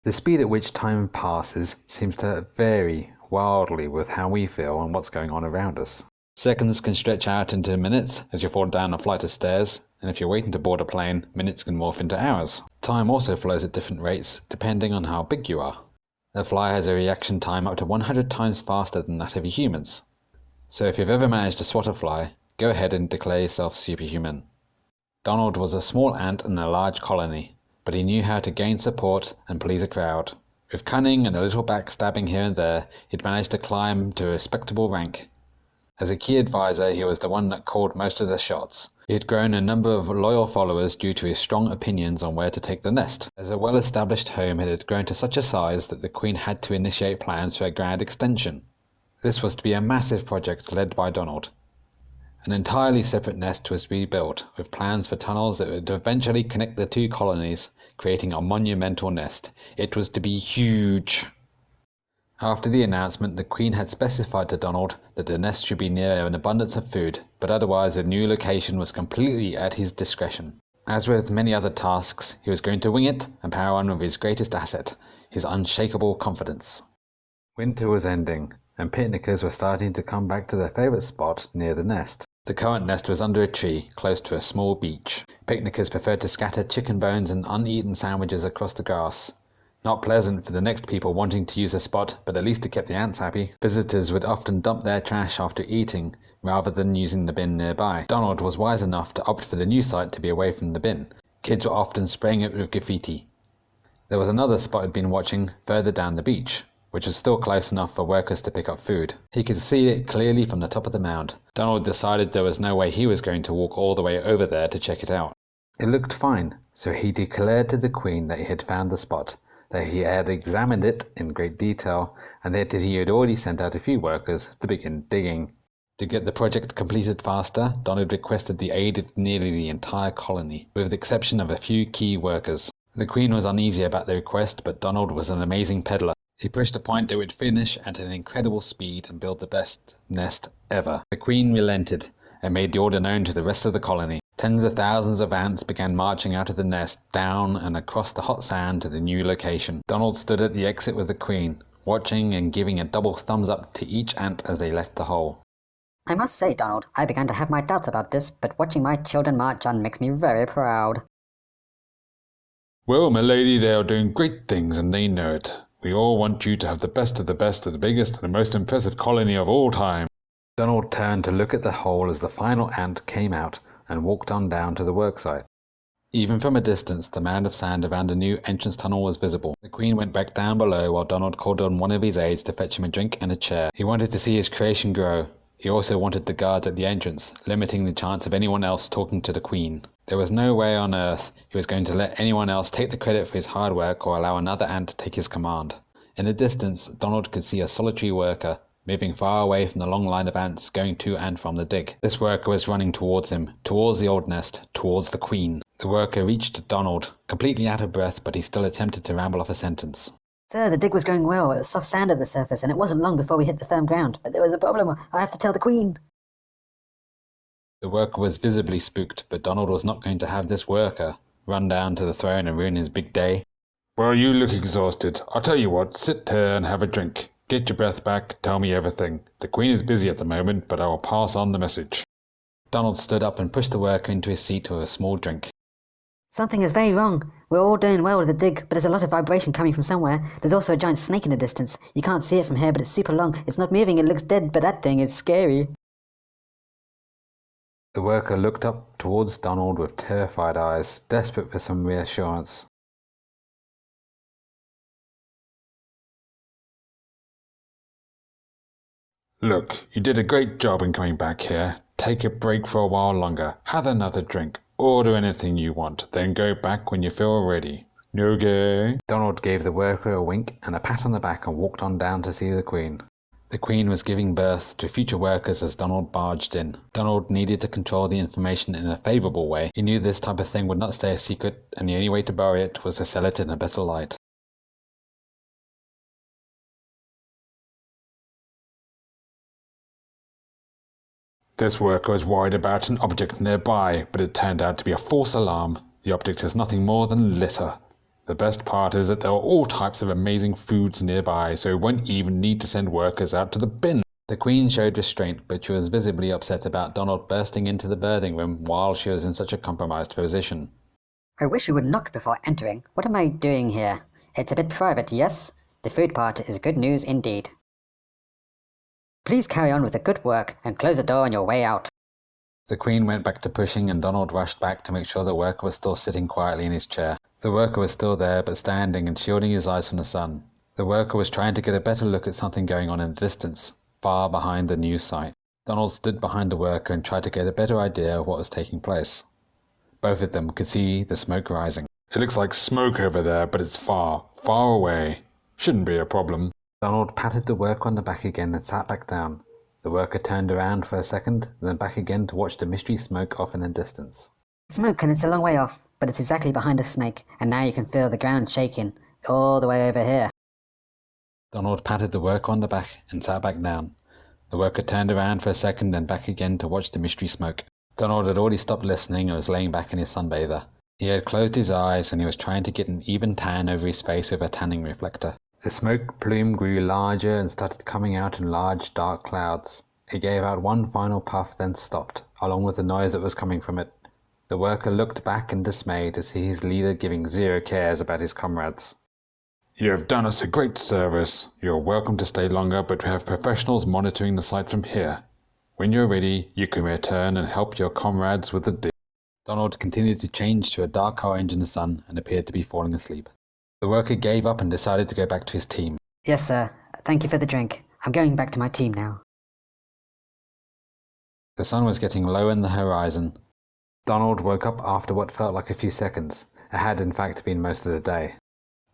The speed at which time passes seems to vary wildly with how we feel and what's going on around us. Seconds can stretch out into minutes as you fall down a flight of stairs, and if you're waiting to board a plane, minutes can morph into hours. Time also flows at different rates depending on how big you are. A fly has a reaction time up to 100 times faster than that of humans. So if you've ever managed to swat a fly, go ahead and declare yourself superhuman. Donald was a small ant in a large colony, but he knew how to gain support and please a crowd. With cunning and a little backstabbing here and there, he'd managed to climb to a respectable rank. As a key advisor, he was the one that called most of the shots. He had grown a number of loyal followers due to his strong opinions on where to take the nest. As a well-established home, it had grown to such a size that the Queen had to initiate plans for a grand extension. This was to be a massive project led by Donald. An entirely separate nest was to be built, with plans for tunnels that would eventually connect the two colonies, creating a monumental nest. It was to be huge. After the announcement, the Queen had specified to Donald that the nest should be near an abundance of food, but otherwise the new location was completely at his discretion. As with many other tasks, he was going to wing it and power on with his greatest asset, his unshakable confidence. Winter was ending, and picnickers were starting to come back to their favourite spot near the nest. The current nest was under a tree, close to a small beach. Picnickers preferred to scatter chicken bones and uneaten sandwiches across the grass. Not pleasant for the next people wanting to use the spot, but at least it kept the ants happy. Visitors would often dump their trash after eating, rather than using the bin nearby. Donald was wise enough to opt for the new site to be away from the bin. Kids were often spraying it with graffiti. There was another spot he'd been watching further down the beach, which was still close enough for workers to pick up food. He could see it clearly from the top of the mound. Donald decided there was no way he was going to walk all the way over there to check it out. It looked fine, so he declared to the Queen that he had found the spot, that he had examined it in great detail, and that he had already sent out a few workers to begin digging. To get the project completed faster, Donald requested the aid of nearly the entire colony, with the exception of a few key workers. The Queen was uneasy about the request, but Donald was an amazing peddler. He pushed a point that would finish at an incredible speed and build the best nest ever. The Queen relented and made the order known to the rest of the colony. Tens of thousands of ants began marching out of the nest, down and across the hot sand to the new location. Donald stood at the exit with the Queen, watching and giving a double thumbs up to each ant as they left the hole. I must say, Donald, I began to have my doubts about this, but watching my children march on makes me very proud. Well, my lady, they are doing great things and they know it. We all want you to have the best of the best of the biggest and the most impressive colony of all time. Donald turned to look at the hole as the final ant came out and walked on down to the worksite. Even from a distance, the mound of sand around the new entrance tunnel was visible. The Queen went back down below while Donald called on one of his aides to fetch him a drink and a chair. He wanted to see his creation grow. He also wanted the guards at the entrance, limiting the chance of anyone else talking to the Queen. There was no way on earth he was going to let anyone else take the credit for his hard work or allow another ant to take his command. In the distance, Donald could see a solitary worker, moving far away from the long line of ants going to and from the dig. This worker was running towards him, towards the old nest, towards the Queen. The worker reached Donald, completely out of breath, but he still attempted to ramble off a sentence. Sir, the dig was going well. It was soft sand at the surface, and it wasn't long before we hit the firm ground. But there was a problem. I have to tell the Queen. The worker was visibly spooked, but Donald was not going to have this worker run down to the throne and ruin his big day. Well, you look exhausted. I'll tell you what, sit here and have a drink. Get your breath back, tell me everything. The Queen is busy at the moment, but I will pass on the message. Donald stood up and pushed the worker into his seat with a small drink. Something is very wrong. We're all doing well with the dig, but there's a lot of vibration coming from somewhere. There's also a giant snake in the distance. You can't see it from here, but it's super long. It's not moving, it looks dead, but that thing is scary. The worker looked up towards Donald with terrified eyes, desperate for some reassurance. Look, you did a great job in coming back here. Take a break for a while longer. Have another drink. Order anything you want, then go back when you feel ready. Okay? Donald gave the worker a wink and a pat on the back and walked on down to see the Queen. The Queen was giving birth to future workers as Donald barged in. Donald needed to control the information in a favourable way. He knew this type of thing would not stay a secret, and the only way to bury it was to sell it in a better light. This worker was worried about an object nearby, but it turned out to be a false alarm. The object is nothing more than litter. The best part is that there are all types of amazing foods nearby, so we won't even need to send workers out to the bin. The Queen showed restraint, but she was visibly upset about Donald bursting into the birthing room while she was in such a compromised position. I wish you would knock before entering. What am I doing here? It's a bit private, yes? The food part is good news indeed. Please carry on with the good work and close the door on your way out. The Queen went back to pushing and Donald rushed back to make sure the worker was still sitting quietly in his chair. The worker was still there, but standing and shielding his eyes from the sun. The worker was trying to get a better look at something going on in the distance, far behind the news site. Donald stood behind the worker and tried to get a better idea of what was taking place. Both of them could see the smoke rising. It looks like smoke over there, but it's far, far away. Shouldn't be a problem. Donald patted the worker on the back again and sat back down. The worker turned around for a second, then back again to watch the mystery smoke off in the distance. Smoke, and it's a long way off, but it's exactly behind the snake, and now you can feel the ground shaking, all the way over here. Donald patted the worker on the back and sat back down. The worker turned around for a second, then back again to watch the mystery smoke. Donald had already stopped listening and was laying back in his sunbather. He had closed his eyes and he was trying to get an even tan over his face with a tanning reflector. The smoke plume grew larger and started coming out in large dark clouds. It gave out one final puff, then stopped, along with the noise that was coming from it. The worker looked back in dismay to see his leader giving zero cares about his comrades. You have done us a great service. You are welcome to stay longer, but we have professionals monitoring the site from here. When you're ready, you can return and help your comrades with the dig. Donald continued to change to a dark orange in the sun and appeared to be falling asleep. The worker gave up and decided to go back to his team. Yes, sir. Thank you for the drink. I'm going back to my team now. The sun was getting low in the horizon. Donald woke up after what felt like a few seconds. It had in fact been most of the day.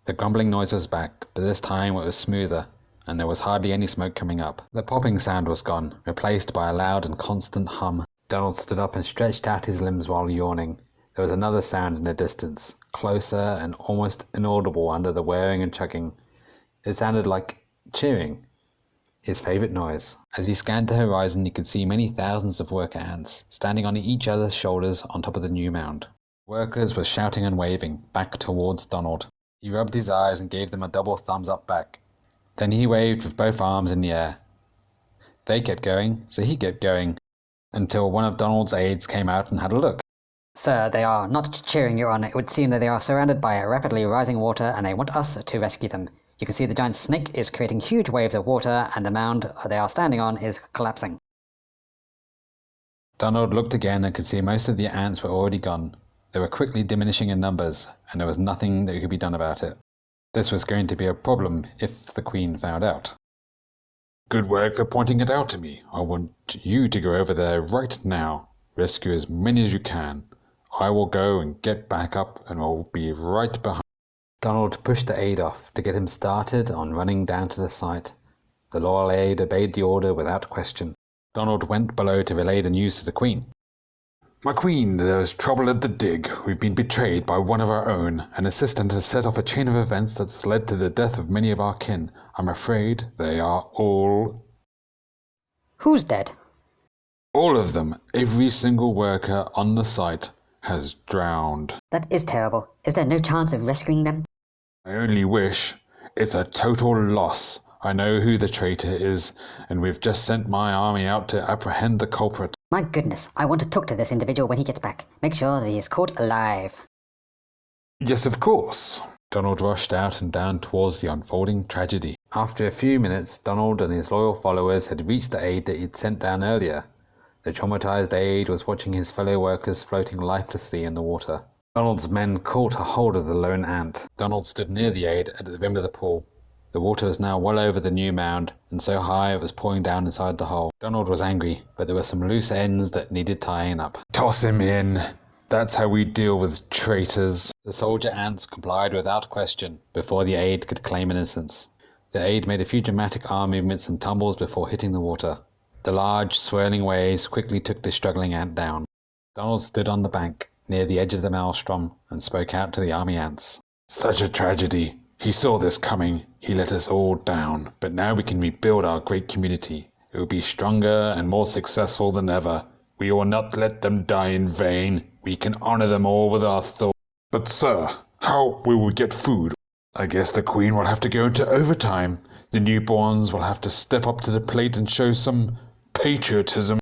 The grumbling noise was back, but this time it was smoother, and there was hardly any smoke coming up. The popping sound was gone, replaced by a loud and constant hum. Donald stood up and stretched out his limbs while yawning. There was another sound in the distance, closer and almost inaudible under the whirring and chugging. It sounded like cheering, his favourite noise. As he scanned the horizon, he could see many thousands of worker ants, standing on each other's shoulders on top of the new mound. Workers were shouting and waving, back towards Donald. He rubbed his eyes and gave them a double thumbs up back. Then he waved with both arms in the air. They kept going, so he kept going, until one of Donald's aides came out and had a look. Sir, they are not cheering you on. It would seem that they are surrounded by rapidly rising water and they want us to rescue them. You can see the giant snake is creating huge waves of water and the mound they are standing on is collapsing. Donald looked again and could see most of the ants were already gone. They were quickly diminishing in numbers, and there was nothing that could be done about it. This was going to be a problem if the Queen found out. Good work for pointing it out to me. I want you to go over there right now. Rescue as many as you can. I will go and get back up and I'll be right behind. Donald pushed the aide off to get him started on running down to the site. The loyal aide obeyed the order without question. Donald went below to relay the news to the Queen. My Queen, there is trouble at the dig. We've been betrayed by one of our own. An assistant has set off a chain of events that's led to the death of many of our kin. I'm afraid they are all... Who's dead? All of them. Every single worker on the site has drowned. That is terrible. Is there no chance of rescuing them? I only wish. It's a total loss. I know who the traitor is, and we've just sent my army out to apprehend the culprit. My goodness, I want to talk to this individual when he gets back. Make sure that he is caught alive. Yes, of course. Donald rushed out and down towards the unfolding tragedy. After a few minutes, Donald and his loyal followers had reached the aide that he'd sent down earlier. The traumatized aide was watching his fellow workers floating lifelessly in the water. Donald's men caught a hold of the lone ant. Donald stood near the aide at the rim of the pool. The water was now well over the new mound, and so high it was pouring down inside the hole. Donald was angry, but there were some loose ends that needed tying up. Toss him in. That's how we deal with traitors. The soldier ants complied without question, before the aide could claim innocence. The aide made a few dramatic arm movements and tumbles before hitting the water. The large, swirling waves quickly took the struggling ant down. Donald stood on the bank, near the edge of the maelstrom, and spoke out to the army ants. Such a tragedy. He saw this coming. He let us all down. But now we can rebuild our great community. It will be stronger and more successful than ever. We will not let them die in vain. We can honor them all with our thoughts. But sir, How will we get food? I guess the Queen will have to go into overtime. The newborns will have to step up to the plate and show some patriotism.